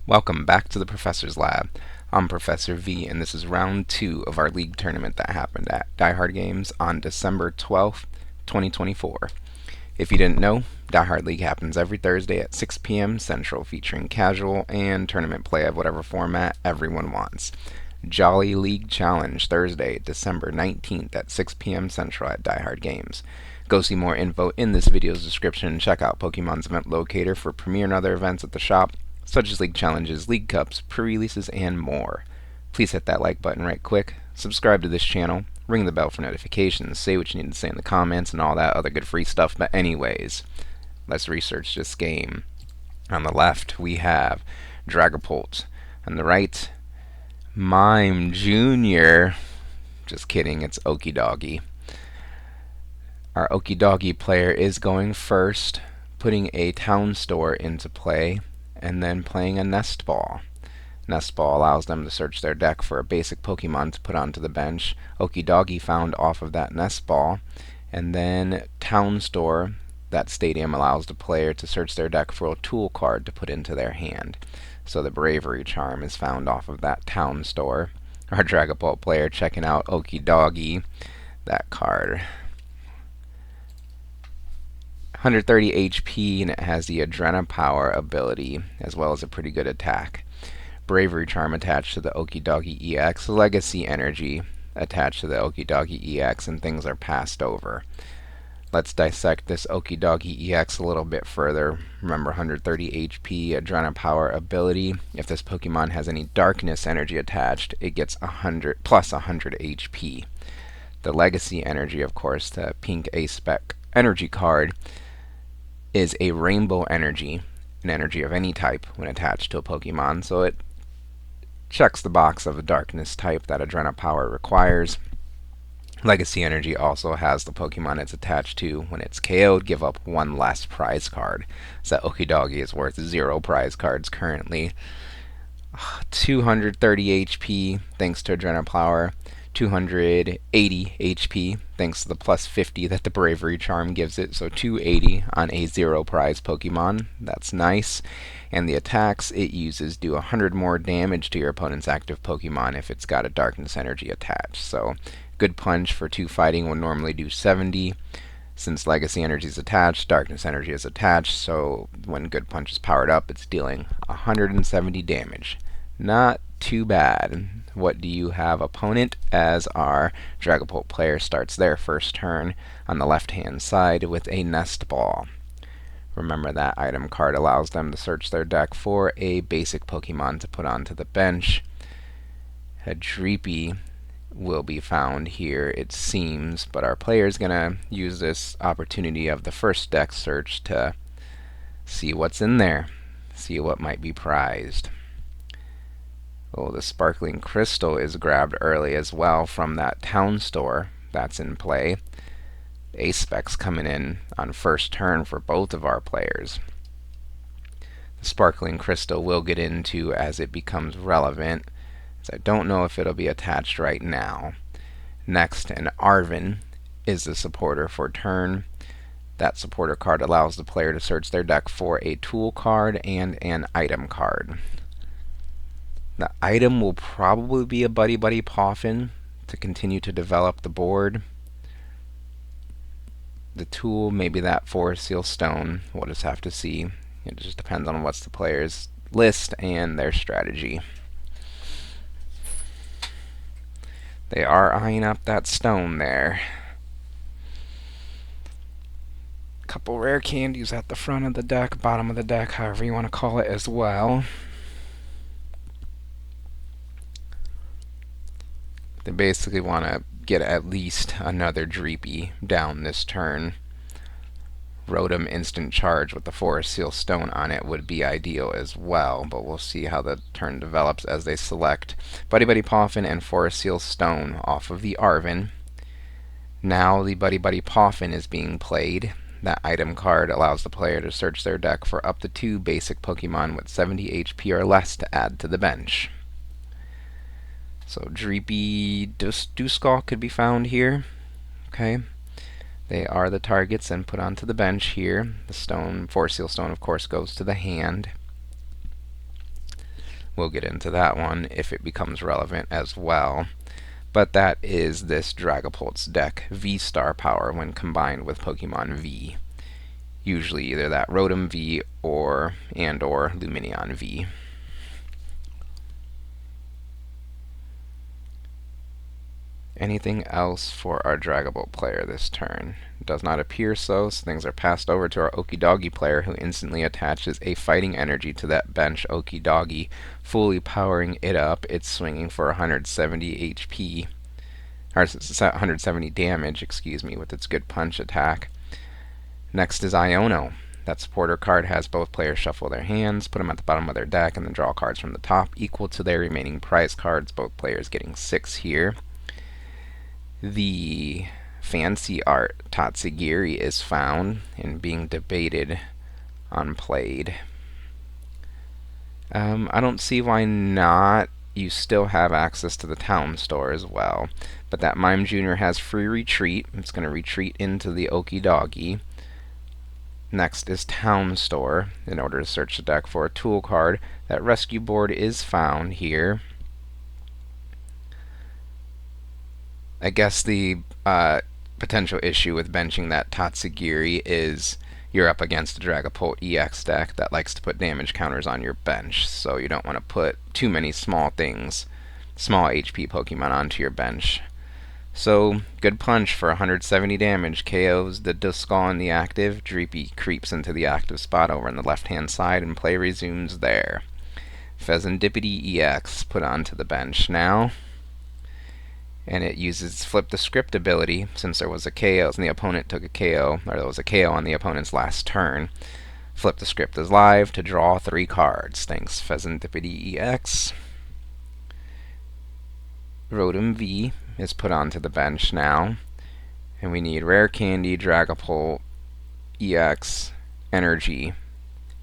Welcome back to the Professor's Lab. I'm Professor V, and this is round 2 of our league tournament that happened at Die Hard Games on December 12th, 2024. If you didn't know, Die Hard League happens every Thursday at 6 p.m. Central, featuring casual and tournament play of whatever format everyone wants. Jolly League Challenge Thursday, December 19th at 6 p.m. Central at Die Hard Games. Go see more info in this video's description and check out Pokemon's event locator for premiere and other events at the shop, such as league challenges, league cups, pre-releases, and more. Please hit that like button right quick, subscribe to this channel, ring the bell for notifications, say what you need to say in the comments, and all that other good free stuff. But anyways, let's research this game. On the left, we have Dragapult. On the right, Mime Jr. Just kidding, it's Okiedogi. Our Okiedogi player is going first, putting a town store into play, and then playing a Nest Ball. Nest Ball allows them to search their deck for a basic Pokemon to put onto the bench. Okiedogi found off of that Nest Ball, and then Town Store, that stadium allows the player to search their deck for a tool card to put into their hand. So the Bravery Charm is found off of that Town Store. Our Dragapult player checking out Okiedogi, that card. 130 HP, and it has the Dragapult ability, as well as a pretty good attack. Bravery Charm attached to the Okiedogi EX, Legacy Energy attached to the Okiedogi EX, and things are passed over. Let's dissect this Okiedogi EX a little bit further. Remember, 130 HP, Dragapult ability. If this Pokemon has any Darkness Energy attached, it gets 100 plus 100 HP. The Legacy Energy, of course, the pink A-Spec energy card, is a Rainbow Energy, an energy of any type when attached to a Pokemon, so it checks the box of a Darkness type that Dragapult requires. Legacy Energy also has the Pokemon it's attached to. When it's KO'd, give up one less prize card. So Okiedogi is worth 0 prize cards currently. 230 HP thanks to Dragapult. 280 HP thanks to the plus 50 that the Bravery Charm gives it, so 280 on a 0 prize Pokemon. That's nice. And the attacks it uses do 100 more damage to your opponent's active Pokemon if it's got a Darkness Energy attached. So good punch for 2 fighting would normally do 70. Since Legacy Energy is attached, Darkness Energy is attached, so when Good Punch is powered up, it's dealing 170 damage. Not too bad. What do you have, opponent? As our Dragapult player starts their first turn on the left-hand side with a Nest Ball. Remember, that item card allows them to search their deck for a basic Pokemon to put onto the bench. A Dreepy will be found here, it seems, but our player is going to use this opportunity of the first deck search to see what's in there, see what might be prized. Oh, the Sparkling Crystal is grabbed early as well from that town store that's in play. A-Spec's coming in on first turn for both of our players. The Sparkling Crystal we'll get into as it becomes relevant, as I don't know if it'll be attached right now. Next, an Arven is the supporter for turn. That supporter card allows the player to search their deck for a tool card and an item card. The item will probably be a Buddy Buddy Poffin to continue to develop the board. The tool, maybe that Forest Seal Stone. We'll just have to see. It just depends on what's the player's list and their strategy. They are eyeing up that stone there. Couple rare candies at the front of the deck, bottom of the deck, however you want to call it as well. They basically want to get at least another Dreepy down this turn. Rotom Instant Charge with the Forest Seal Stone on it would be ideal as well, but we'll see how the turn develops as they select Buddy Buddy Poffin and Forest Seal Stone off of the Arven. Now the Buddy Buddy Poffin is being played. That item card allows the player to search their deck for up to 2 basic Pokemon with 70 HP or less to add to the bench. So Dreepy Duskull could be found here. Okay. They are the targets and put onto the bench here. The stone, Force Seal Stone, of course, goes to the hand. We'll get into that one if it becomes relevant as well. But that is this Dragapult's deck V-Star power when combined with Pokemon V. Usually either that Rotom V or Lumineon V. Anything else for our Dragapult player this turn? Does not appear so things are passed over to our Okiedogi player, who instantly attaches a fighting energy to that bench Okiedogi, fully powering it up. It's swinging for 170 HP, or 170 damage, excuse me, with its good punch attack. Next is Iono. That supporter card has both players shuffle their hands, put them at the bottom of their deck, and then draw cards from the top equal to their remaining prize cards, both players getting 6 here. The fancy art Tatsugiri is found and being debated on Played. I don't see why not. You still have access to the town store as well. But that Mime Jr. has free retreat. It's going to retreat into the Okiedogi. Next is Town Store in order to search the deck for a tool card. That rescue board is found here. I guess the potential issue with benching that Tatsugiri is you're up against a Dragapult EX deck that likes to put damage counters on your bench, so you don't want to put too many small HP Pokemon onto your bench. So, good punch for 170 damage, KOs the Duskull in the active, Dreepy creeps into the active spot over on the left-hand side, and play resumes there. Pheasantipity EX put onto the bench now. And it uses Flip the Script ability, since there was a KO, and the opponent took a KO, or there was a KO on the opponent's last turn. Flip the Script is live to draw 3 cards. Thanks, Pheasantipity EX. Rotom V is put onto the bench now. And we need Rare Candy, Dragapult, EX, Energy,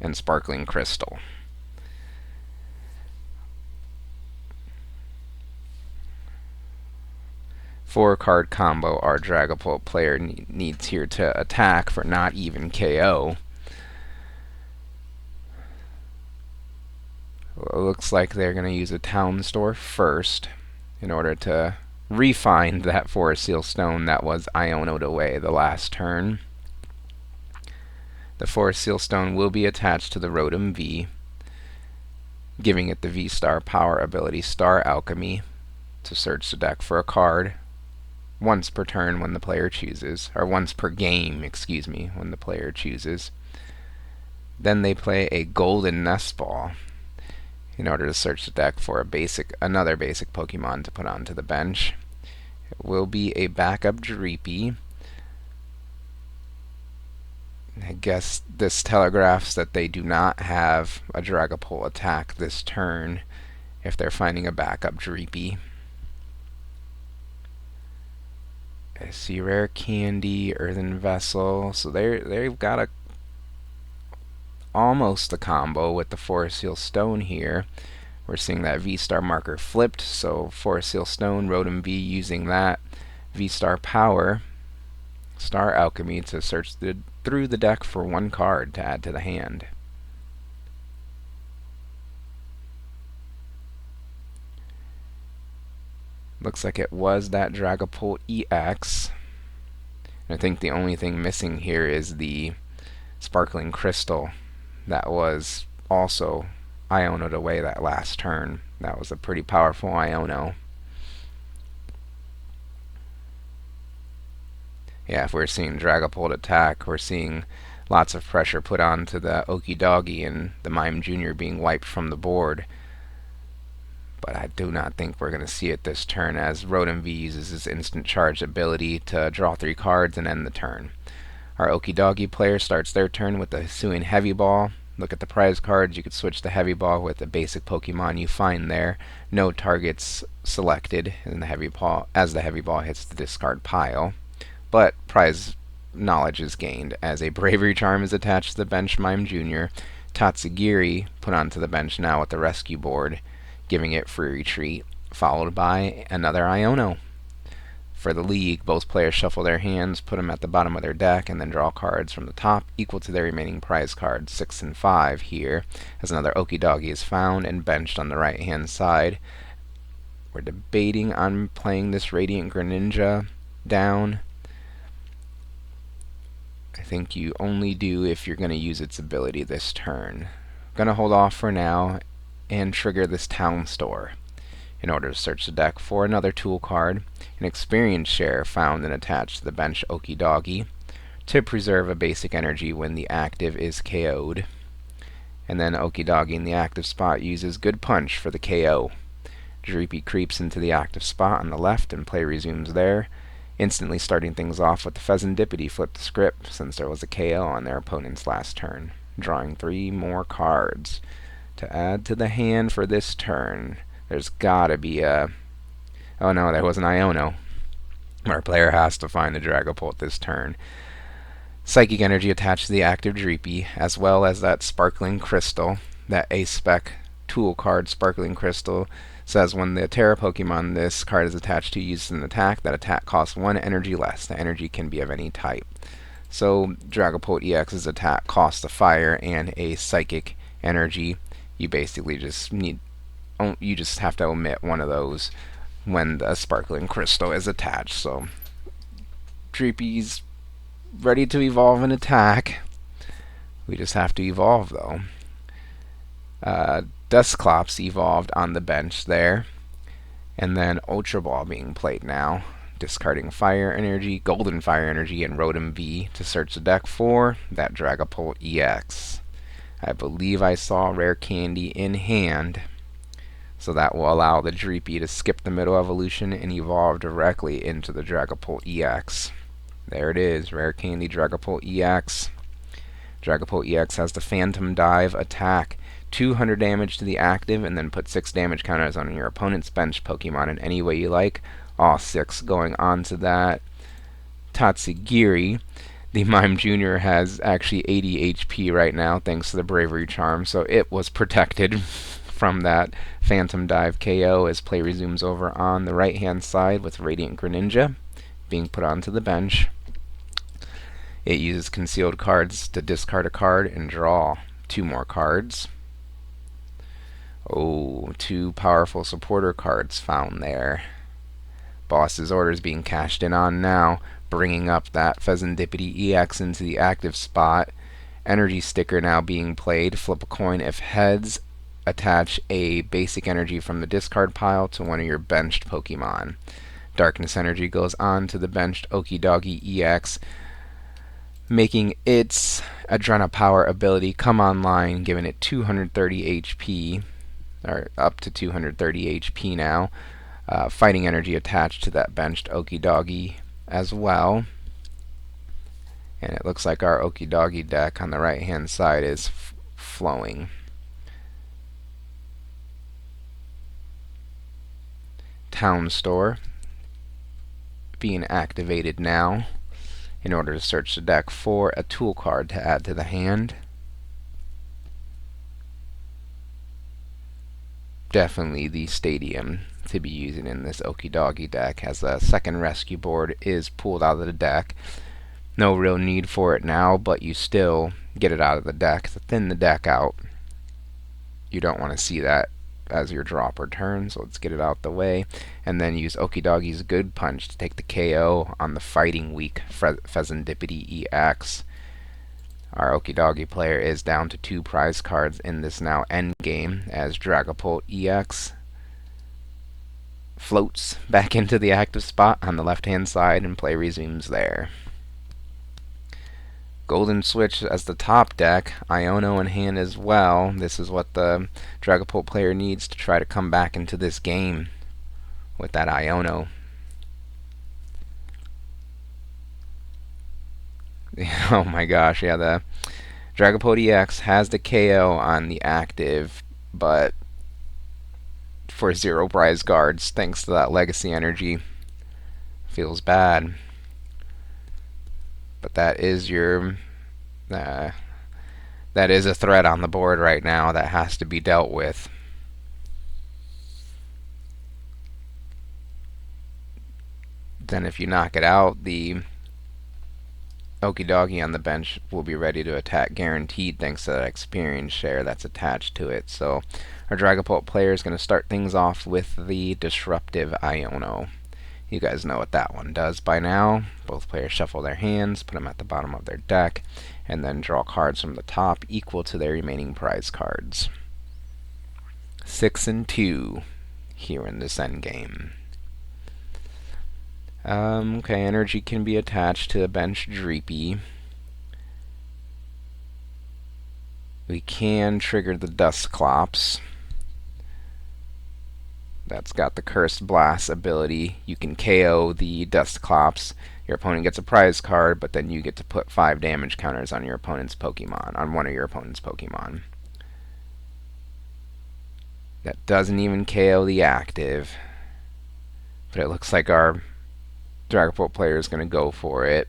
and Sparkling Crystal. Four-card combo our Dragapult player needs here to attack for not even KO. Well, it looks like they're going to use a town store first in order to refine that Forest Seal Stone that was Iono'd away the last turn. The Forest Seal Stone will be attached to the Rotom V, giving it the V-Star power ability Star Alchemy to search the deck for a card once per turn when the player chooses, or once per game, excuse me, when the player chooses. Then they play a Golden Nest Ball in order to search the deck for another basic Pokemon to put onto the bench. It will be a backup Dreepy. I guess this telegraphs that they do not have a Dragapult attack this turn if they're finding a backup Dreepy. I see Rare Candy, Earthen Vessel, so they've got almost a combo with the Forest Seal Stone here. We're seeing that V-Star marker flipped, so Forest Seal Stone, Rotom V using that V-Star power, Star Alchemy to search through the deck for 1 card to add to the hand. Looks like it was that Dragapult EX. I think the only thing missing here is the Sparkling Crystal that was also Iono'd away that last turn. That was a pretty powerful Iono. Yeah, if we're seeing Dragapult attack, we're seeing lots of pressure put onto the Okiedogi and the Mime Jr. being wiped from the board. But I do not think we're going to see it this turn, as Rotom V uses his instant charge ability to draw 3 cards and end the turn. Our Okiedogi player starts their turn with the Hisuian Heavy Ball. Look at the prize cards. You could switch the Heavy Ball with the basic Pokemon you find there. No targets selected in the Heavy Ball as the Heavy Ball hits the discard pile. But prize knowledge is gained as a Bravery Charm is attached to the bench Mime Jr. Tatsugiri put onto the bench now with the rescue board, giving it free retreat, followed by another Iono. For the league, both players shuffle their hands, put them at the bottom of their deck, and then draw cards from the top equal to their remaining prize cards. 6 and 5 here, as another Okiedogi is found and benched on the right-hand side. We're debating on playing this Radiant Greninja down. I think you only do if you're going to use its ability this turn. Going to hold off for now and trigger this Town Store in order to search the deck for another tool card, an experience share found and attached to the bench Okiedogi, to preserve a basic energy when the active is KO'd. And then Okiedogi in the active spot uses Good Punch for the KO. Dreepy creeps into the active spot on the left and play resumes there, instantly starting things off with the Pheasantipity flip the script since there was a KO on their opponent's last turn, drawing 3 more cards to add to the hand for this turn. There's gotta be a... oh no, there was an Iono. Our player has to find the Dragapult this turn. Psychic energy attached to the active Dreepy, as well as that Sparkling Crystal, that A-Spec tool card Sparkling Crystal, says when the Terra Pokemon this card is attached to uses an attack, that attack costs 1 energy less. The energy can be of any type. So Dragapult EX's attack costs a fire and a psychic energy. You basically just have to omit one of those when the Sparkling Crystal is attached. So Dreepy's ready to evolve and attack. We just have to evolve though. Dusclops evolved on the bench there. And then Ultra Ball being played now. Discarding Fire Energy, Golden Fire Energy, and Rotom V to search the deck for that Dragapult EX. I believe I saw Rare Candy in hand, so that will allow the Dreepy to skip the middle evolution and evolve directly into the Dragapult EX. There it is, Rare Candy Dragapult EX. Dragapult EX has the Phantom Dive attack. 200 damage to the active, and then put 6 damage counters on your opponent's bench Pokemon in any way you like. All 6 going on to that Tatsugiri. The Mime Jr. has actually 80 HP right now thanks to the Bravery Charm, so it was protected from that Phantom Dive KO as play resumes over on the right-hand side with Radiant Greninja being put onto the bench. It uses concealed cards to discard a card and draw 2 more cards. Oh, 2 powerful supporter cards found there. Boss's orders being cashed in on now, bringing up that Pheasantipity EX into the active spot. Energy sticker now being played. Flip a coin if heads. Attach a basic energy from the discard pile to one of your benched Pokemon. Darkness energy goes on to the benched Okiedogi EX, making its Adrena Power ability come online, giving it 230 HP, or up to 230 HP now. Fighting energy attached to that benched Okiedogi as well. And it looks like our Okiedogi deck on the right hand side is flowing. Town Store being activated now in order to search the deck for a tool card to add to the hand. Definitely the Stadium to be using in this Okiedogi deck, as a second rescue board is pulled out of the deck. No real need for it now, but you still get it out of the deck to thin the deck out. You don't want to see that as your dropper turn, so let's get it out the way. And then use Okiedogi's Good Punch to take the KO on the fighting weak Pheasantipity EX. Our Okiedogi player is down to 2 prize cards in this now endgame, as Dragapult EX floats back into the active spot on the left-hand side and play resumes there. Golden Switch as the top deck, Iono in hand as well. This is what the Dragapult player needs to try to come back into this game with that Iono. Oh my gosh, yeah, the Dragapult EX has the KO on the active, but for 0 prize guards, thanks to that legacy energy. Feels bad. But that is your... that is a threat on the board right now that has to be dealt with. Then if you knock it out, the Okiedogi on the bench will be ready to attack guaranteed thanks to that experience share that's attached to it. So our Dragapult player is going to start things off with the Disruptive Iono. You guys know what that one does by now. Both players shuffle their hands, put them at the bottom of their deck, and then draw cards from the top equal to their remaining prize cards. 6 and 2 here in this endgame. Okay, energy can be attached to the bench Dreepy. We can trigger the Dusclops. That's got the Cursed Blast ability. You can KO the Dusclops. Your opponent gets a prize card, but then you get to put 5 damage counters on your opponent's Pokemon, on one of your opponent's Pokemon. That doesn't even KO the active, but it looks like our Dragapult player is going to go for it.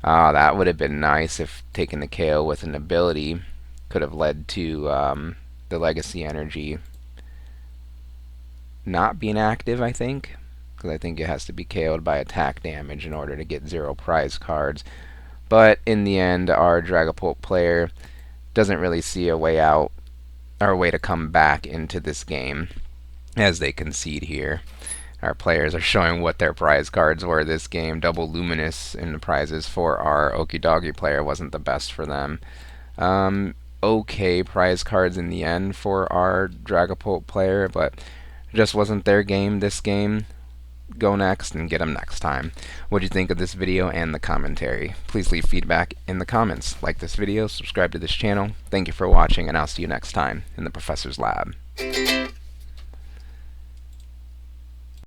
That would have been nice if taking the KO with an ability could have led to the Legacy Energy not being active, I think, because I think it has to be KO'd by attack damage in order to get 0 prize cards. But in the end, our Dragapult player doesn't really see a way out or a way to come back into this game as they concede here. Our players are showing what their prize cards were this game. Double Luminous in the prizes for our Okiedogi player wasn't the best for them. Okay prize cards in the end for our Dragapult player, but just wasn't their game this game. Go next and get them next time. What do you think of this video and the commentary? Please leave feedback in the comments. Like this video, subscribe to this channel. Thank you for watching, and I'll see you next time in the Professor's Lab.